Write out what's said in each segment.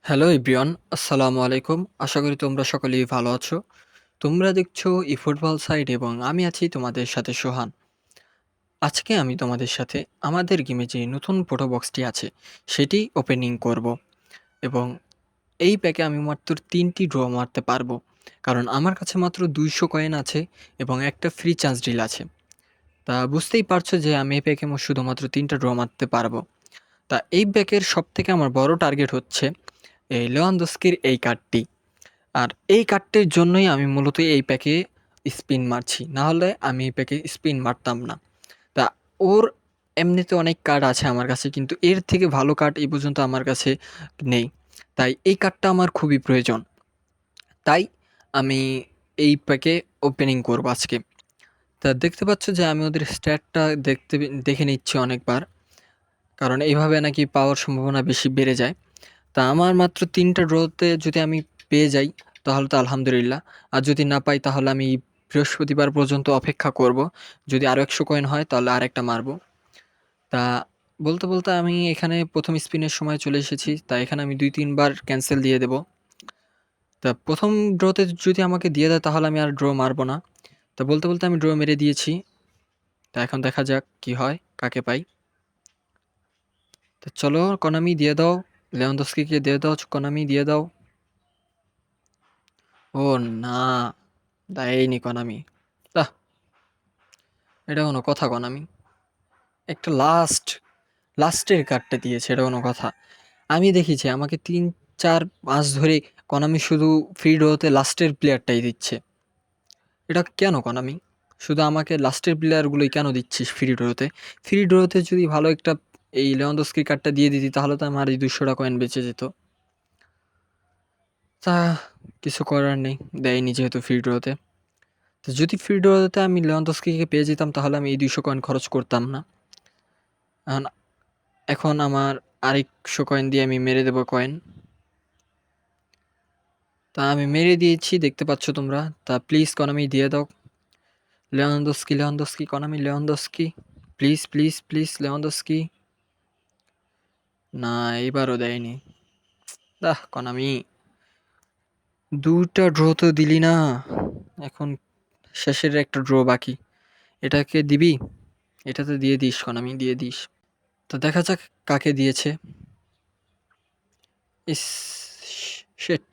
Hello everyone, আসসালামু আলাইকুম। আশা করি তোমরা সকলেই ভালো আছো। তোমরা দেখছো ফুটবল সাইট এবং আমি আছি তোমাদের সাথে সোহান। আজকে আমি তোমাদের সাথে আমাদের গেমে যে নতুন ফটো বক্সটি আছে সেটি ওপেনিং করব এবং এই প্যাকে আমি মাত্র ৩টি ড্র মারতে পারবো। কারণ আমার কাছে মাত্র ২০০ কয়েন আছে এবং একটা ফ্রি চান্স ডিল আছে। তা বুঝতেই পারছো যে আমি এই প্যাকে শুধুমাত্র ৩টা ড্র মারতে পারবো। তা এই প্যাকের সবথেকে আমার বড় টার্গেট হচ্ছে এই লেভানডস্কির এই কার্ডটি। আর এই কার্ডটির জন্যই আমি মূলত এই প্যাকে স্পিন মারছি। না হলে আমি এই প্যাকে স্পিন মারতাম না। তা ওর এমনিতে অনেক কার্ড আছে আমার কাছে, কিন্তু এর থেকে ভালো কার্ড এই পর্যন্ত আমার কাছে নেই। তাই এই কার্ডটা আমার খুবই প্রয়োজন। তাই আমি এই প্যাকে ওপেনিং করব আজকে। তা দেখতে পাচ্ছ যে আমি ওদের স্ট্যাটটা দেখে নিচ্ছি অনেকবার। কারণ এইভাবে নাকি পাওয়ার সম্ভাবনা বেশি বেড়ে যায়। তা আমার মাত্র ৩টা ড্রতে যদি আমি পেয়ে যাই তাহলে তো আলহামদুলিল্লাহ। আর যদি না পাই তাহলে আমি বৃহস্পতিবার পর্যন্ত অপেক্ষা করব। যদি আরও ১০০ কয়েন হয় তাহলে আরেকটা মারব। তা বলতে আমি এখানে ১ম স্পিনের সময় চলে এসেছি। তা এখানে আমি ২-৩ বার ক্যানসেল দিয়ে দেব। তা ১ম ড্রতে যদি আমাকে দিয়ে দেয় তাহলে আমি আর ড্র মারব না। তা বলতে আমি ড্র মেরে দিয়েছি। তা এখন দেখা যাক কি হয়, কাকে পাই। তা চলো কোনামি দিয়ে দাও, লেভানডস্কিকে দিয়ে দাও, কোনামি দিয়ে দাও। ও না, দেয়নি কোনামি। আহ! এটা কোনো কথা কোনামি? একটা লাস্টের কার্ডটা দিয়েছে, এটা কোনো কথা? আমি দেখেছি আমাকে ৩-৪ মাস ধরে কোনামি শুধু ফ্রি ড্রতে লাস্টের প্লেয়ারটাই দিচ্ছে। এটা কেন কোনামি? শুধু আমাকে লাস্টের প্লেয়ারগুলোই কেন দিচ্ছিস ফ্রি ড্রতে? ফ্রি ড্রতে যদি ভালো একটা এই লেভানডস্কির কার্ডটা দিয়ে দিতি তাহলে তো আমার এই ২০০ টা কয়েন বেঁচে যেত। তা কিছু করার নেই, দেয়নি যেহেতু ফ্রি ড্রতে। তো যদি ফ্রি ড্রতে আমি লেভানডস্কিকে পেয়ে যেতাম তাহলে আমি এই ২০০ কয়েন খরচ করতাম না। এখন এখন আমার আরেকশো কয়েন দিয়ে আমি মেরে দেবো কয়েন। তা আমি মেরে দিয়েছি, দেখতে পাচ্ছ তোমরা। তা প্লিজ কোনামি দিয়ে দাও। Lewandowski Konami, Lewandowski please please please Lewandowski. না, এইবারও দেয়নি। কোনামি, ২টা ড্র তো দিলি না। এখন শেষের একটা ড্র বাকি, এটাকে দিবি? এটাতে দিয়ে দিস কোনামি, দিয়ে দিস। তো দেখা যাক কাকে দিয়েছে। ইস, শিট,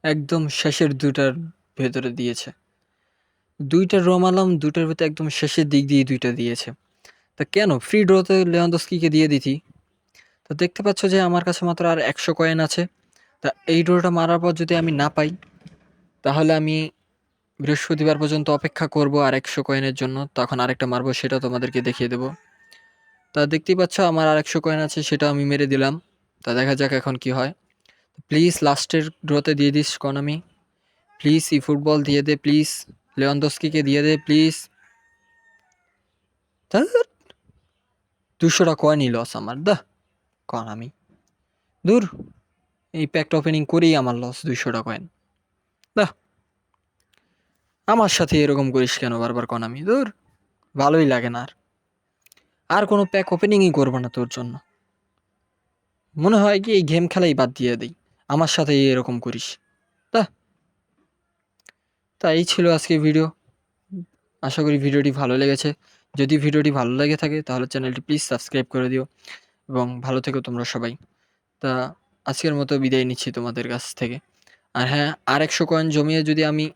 একদম শেষের ২টার ভেতরে দিয়েছে। ২টা ড্র মারলাম, ২টার ভেতরে একদম শেষের দিক দিয়ে ২টা দিয়েছে। তা কেন ফ্রি ড্রতে লেভানডস্কিকে দিয়ে দিতি? তো দেখতে পাচ্ছ যে আমার কাছে মাত্র আর ১০০ কয়েন আছে। তা এই ড্রটা মারার পর যদি আমি না পাই তাহলে আমি বৃহস্পতিবার পর্যন্ত অপেক্ষা করব আর ১০০ কয়েনের জন্য। তখন আরেকটা মারবো, সেটা তোমাদেরকে দেখিয়ে দেব। তা দেখতেই পাচ্ছ আমার আর ১০০ কয়েন আছে, সেটা আমি মেরে দিলাম। তা দেখা যাক এখন কি হয়। প্লিজ লাস্টের ড্রতে দিয়ে দিস কোনামি। প্লিজ ফুটবল দিয়ে দে, প্লিজ লেভানডস্কিকে দিয়ে দে, প্লিজ। ধ্যাৎ, ২০০ টা কয়েনই লস আমার। কোনামি, দূর, এই প্যাকটা ওপেনিং করেই আমার লস ২০০ টা কয়েন। দাহ, আমার সাথে এরকম করিস কেন বারবার কোনামি? দূর, ভালোই লাগে না। আর কোনো প্যাক ওপেনিংই করবো না তোর জন্য। মনে হয় কি এই গেম খেলাই বাদ দিয়ে দিই, আমার সাথে এরকম করিস। তা তা এই ছিল আজকে ভিডিও। আশা করি ভিডিওটি ভালো লেগেছে। যদি ভিডিওটি ভালো লেগে থাকে তাহলে চ্যানেলটি প্লিজ সাবস্ক্রাইব করে দিও এবং ভালো থেকো তোমরা সবাই। তা আজকের মতো বিদায় নিচ্ছি তোমাদের কাছ থেকে। আর হ্যাঁ, আর ১০০ কয়েন জমিয়ে যদি আমি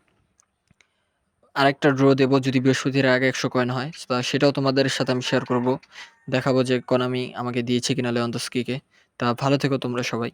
আরেকটা ড্র দেবো, যদি বৃহস্পতির আগে ১০০ কয়েন হয়, তা সেটাও তোমাদের সাথে আমি শেয়ার করব। দেখাবো যে কোনামি আমাকে দিয়েছে কিনা লেভানডস্কিকে। তা ভালো থেকো তোমরা সবাই।